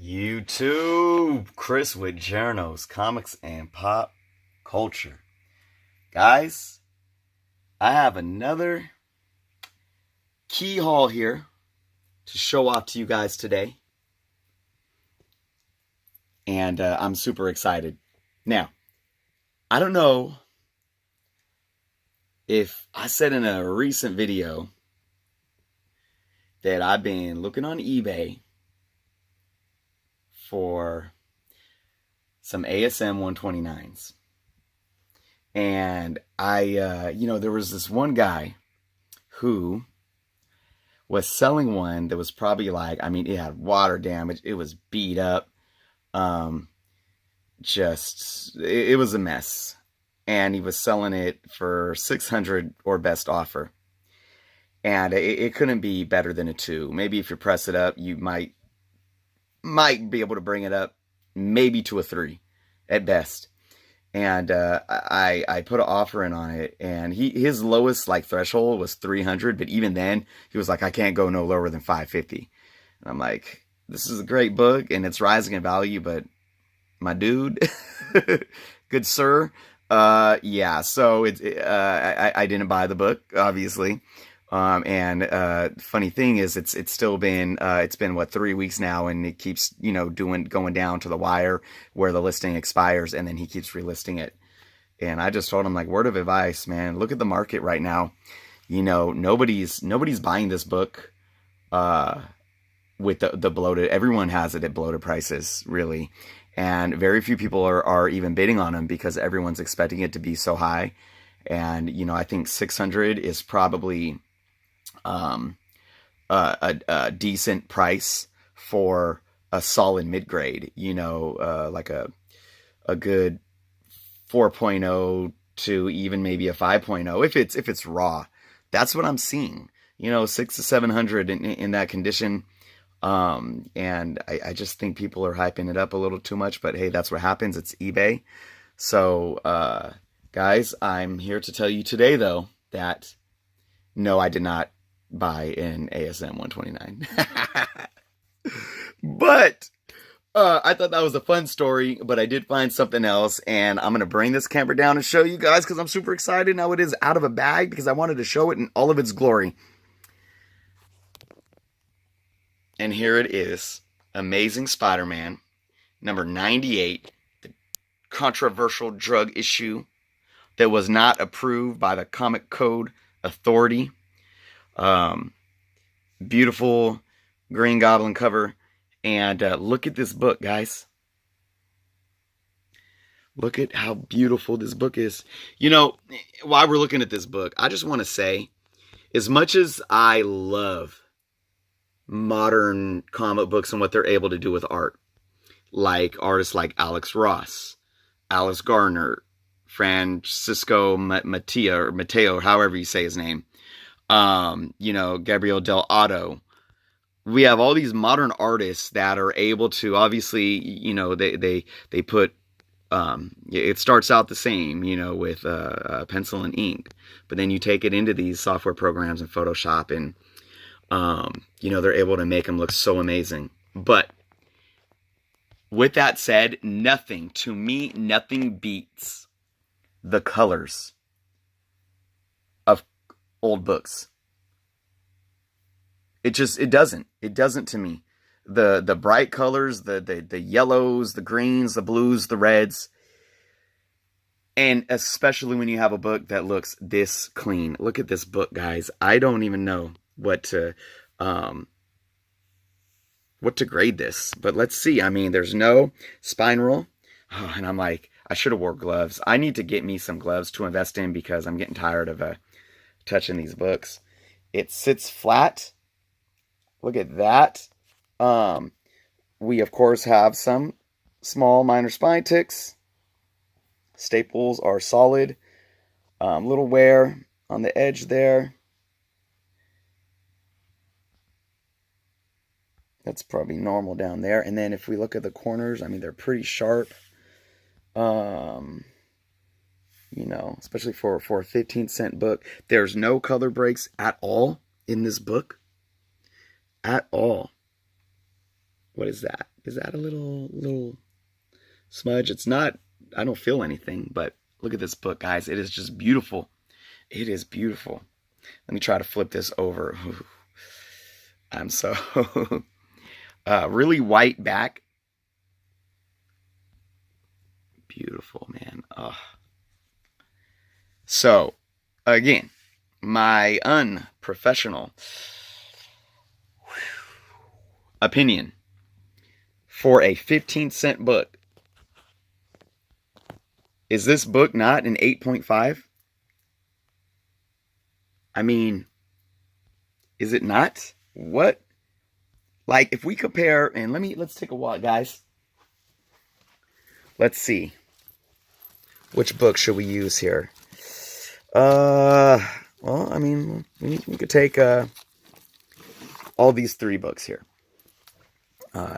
YouTube, Chris with Journos, Comics and Pop Culture. Guys, I have another key haul here to show off to you guys today. And I'm super excited. Now, I don't know if I said in a recent video that I've been looking on eBay for some ASM 129s. And there was this one guy who was selling one that was probably it had water damage. It was beat up. It was a mess. And he was selling it for $600 or best offer. And it couldn't be better than a 2. Maybe if you press it up, you might be able to bring it up maybe to a 3 at best. And I put an offer in on it, and his lowest threshold was 300, but even then he was like, I can't go no lower than 550. And I'm like, this is a great book and it's rising in value, but my dude, good sir, yeah. So I didn't buy the book, obviously. Funny thing is, it's still been, it's been what, 3 weeks now, and it keeps, going down to the wire where the listing expires, and then he keeps relisting it. And I just told him, word of advice, man, look at the market right now. Nobody's buying this book, with the bloated, everyone has it at bloated prices, really. And very few people are even bidding on them because everyone's expecting it to be so high. And, I think 600 is probably, a decent price for a solid mid-grade, like a good 4.0 to even maybe a 5.0 if it's raw. That's what I'm seeing, 600 to 700 in that condition. And I just think people are hyping it up a little too much, but hey, that's what happens. It's eBay. So, guys, I'm here to tell you today, though, that no, I did not buy an ASM 129. But I thought that was a fun story, but I did find something else, and I'm going to bring this camera down and show you guys because I'm super excited. Now it is out of a bag because I wanted to show it in all of its glory. And here it is, Amazing Spider-Man, number 98, the controversial drug issue that was not approved by the Comic Code Authority. Beautiful Green Goblin cover. And look at this book, guys. Look at how beautiful this book is. While we're looking at this book, I just want to say, as much as I love modern comic books and what they're able to do with art, like artists like Alex Ross, Alice Garner, Francisco Mateo, however you say his name, Gabriel Del Otto. We have all these modern artists that are able to, obviously, they put, it starts out the same, with pencil and ink, but then you take it into these software programs and Photoshop, and they're able to make them look so amazing. But with that said, nothing beats the colors of old books. It doesn't to me. The bright colors, the yellows, the greens, the blues, the reds. And especially when you have a book that looks this clean. Look at this book, guys. I don't even know what to grade this, but let's see. There's no spine roll. Oh, and I'm like, I should have wore gloves. I need to get me some gloves to invest in because I'm getting tired of touching these books. It sits flat. Look at that. We of course have some small minor spine ticks. Staples are solid. Little wear on the edge there. That's probably normal down there. And then if we look at the corners, they're pretty sharp. Especially for a 15-cent book. There's no color breaks at all in this book. At all. What is that? Is that a little smudge? It's not, I don't feel anything, but look at this book, guys. It is just beautiful. It is beautiful. Let me try to flip this over. I'm so really white back. Beautiful, man. So, again, my unprofessional opinion for a 15-cent book. Is this book not an 8.5? I mean, is it not? What? Like, if we compare, and let's take a walk, guys. Let's see. Which book should we use here? Well, I mean, we could take all these 3 books here.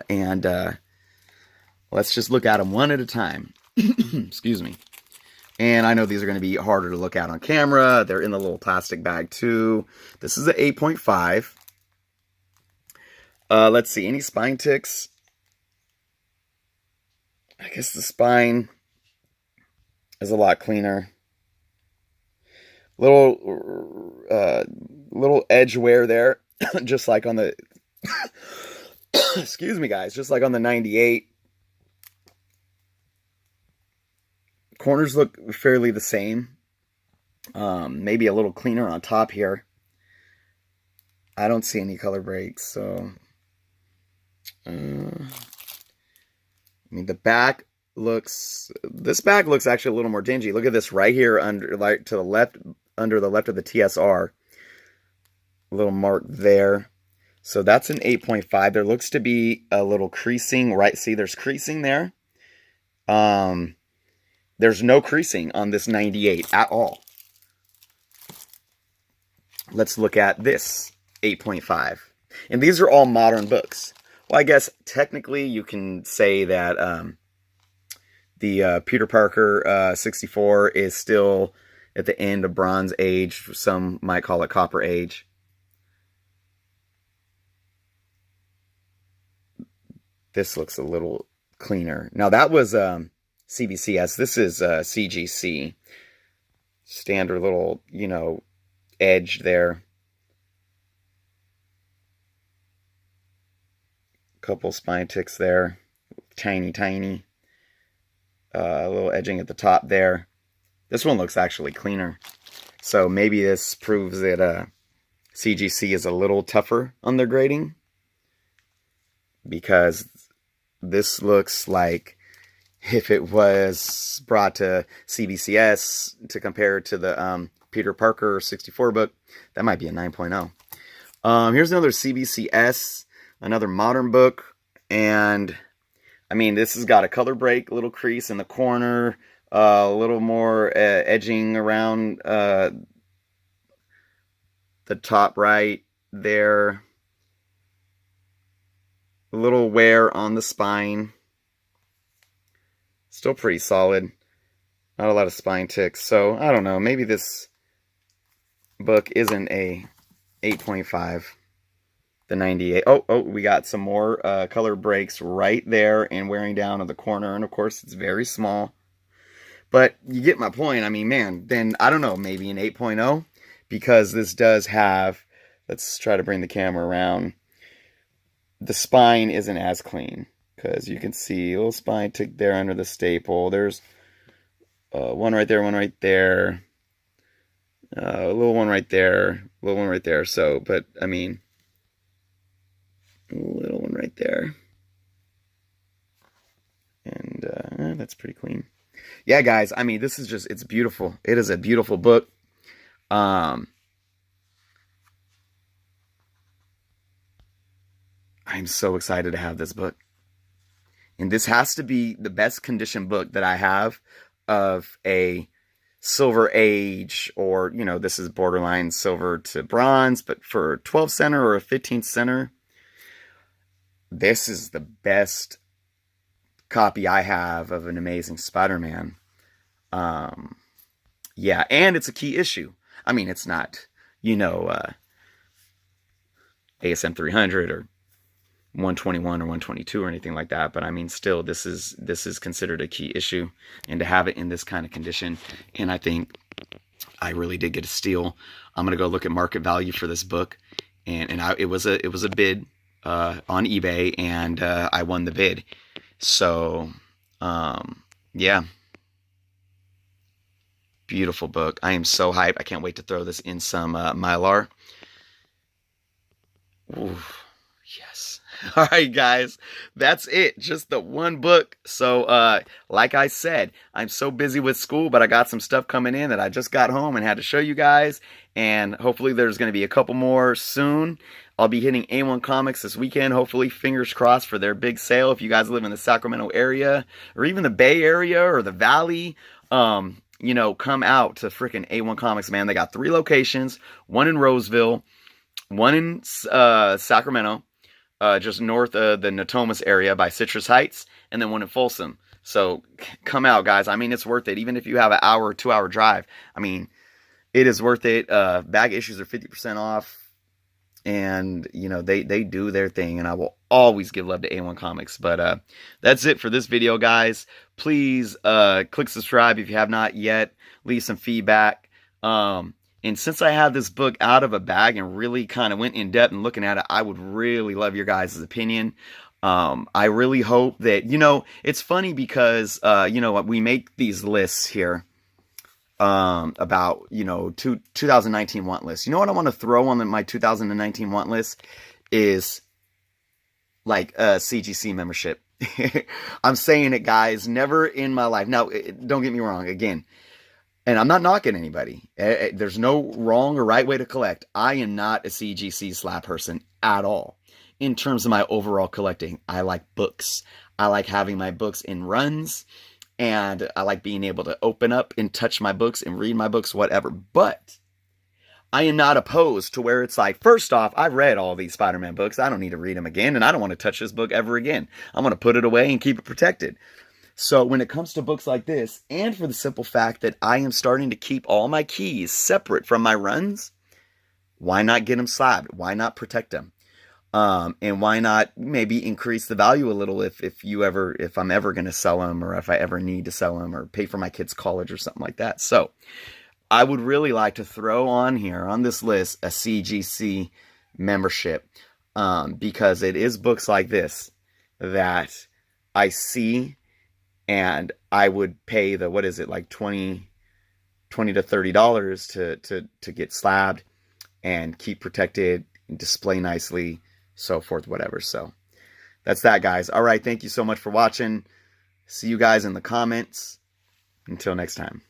And let's just look at them one at a time. Excuse me. And I know these are going to be harder to look at on camera. They're in the little plastic bag too. This is an 8.5. Let's see. Any spine ticks? I guess the spine is a lot cleaner. Little edge wear there, just like on the excuse me, guys, just like on the 98. Corners look fairly the same. Maybe a little cleaner on top here. I don't see any color breaks, so I mean, this back looks actually a little more dingy. Look at this right here under, like, to the left, under the left of the TSR. A little mark there. So that's an 8.5. There looks to be a little creasing, right? See, there's creasing there. There's no creasing on this 98 at all. Let's look at this 8.5. And these are all modern books. Well, I guess technically you can say that the Peter Parker 64 is still at the end of Bronze Age. Some might call it Copper Age. This looks a little cleaner. Now that was CBCS. This is CGC. Standard little, edge there. Couple spine ticks there. Tiny. A little edging at the top there. This one looks actually cleaner. So maybe this proves that CGC is a little tougher on their grading. Because this looks like if it was brought to CBCS to compare to the Peter Parker 64 book, that might be a 9.0. Here's another CBCS, another modern book. And, I mean, this has got a color break, a little crease in the corner, a little more edging around the top right there. A little wear on the spine. Still pretty solid. Not a lot of spine ticks. So, I don't know. Maybe this book isn't a 8.5. The 98. Oh, we got some more color breaks right there and wearing down on the corner. And, of course, it's very small. But you get my point. I mean, man, then, I don't know, maybe an 8.0. Because this does have... Let's try to bring the camera around. The spine isn't as clean. Because you can see a little spine tick there under the staple. There's one right there, one right there. A little one right there. A little one right there. So, but, I mean... A little one right there. And that's pretty clean. Yeah, guys, I mean, this is just, it's beautiful. It is a beautiful book. I'm so excited to have this book. And this has to be the best condition book that I have of a Silver Age, or, this is borderline silver to bronze, but for a 12 center or a 15 center, this is the best copy I have of an Amazing Spider-Man. Yeah, and it's a key issue. I mean, it's not, ASM 300 or 121 or 122 or anything like that. But I mean, still, this is considered a key issue, and to have it in this kind of condition, and I think I really did get a steal. I'm gonna go look at market value for this book, and it was a bid on eBay, and I won the bid. So yeah, beautiful book. I am so hyped. I can't wait to throw this in some Mylar. Ooh, yes. All right, guys, that's it. Just the one book. So, like I said, I'm so busy with school, but I got some stuff coming in that I just got home and had to show you guys. And hopefully there's going to be a couple more soon. I'll be hitting A1 Comics this weekend. Hopefully, fingers crossed for their big sale. If you guys live in the Sacramento area or even the Bay Area or the Valley, you know, come out to freaking A1 Comics, man. They got 3 locations, one in Roseville, one in Sacramento, just north of the Natomas area by Citrus Heights, and then one in Folsom. So come out, guys. I mean, it's worth it. Even if you have an hour or 2-hour drive, I mean, it is worth it. Bag issues are 50% off. And, you know, they do their thing, and I will always give love to A1 Comics. But that's it for this video, guys. Please click subscribe if you have not yet. Leave some feedback. And since I have this book out of a bag and really kind of went in depth and looking at it, I would really love your guys' opinion. I really hope that, you know, it's funny because, you know, we make these lists here. About, you know, 2019 want list. You know what I want to throw on my 2019 want list is like a CGC membership. I'm saying it, guys. Never in my life. Now, don't get me wrong. Again, and I'm not knocking anybody. There's no wrong or right way to collect. I am not a CGC slab person at all. In terms of my overall collecting, I like books. I like having my books in runs. And I like being able to open up and touch my books and read my books, whatever. But I am not opposed to where it's like, first off, I've read all these Spider-Man books. I don't need to read them again, and I don't want to touch this book ever again. I'm going to put it away and keep it protected. So when it comes to books like this, and for the simple fact that I am starting to keep all my keys separate from my runs, why not get them slabbed? Why not protect them? And why not maybe increase the value a little if I'm ever going to sell them, or if I ever need to sell them, or pay for my kids' college or something like that. So I would really like to throw on here on this list a CGC membership, because it is books like this that I see and I would pay the, what is it, like $20 to $30 to get slabbed and keep protected and display nicely, so forth, whatever. So that's that, guys. All right, thank you so much for watching. See you guys in the comments. Until next time.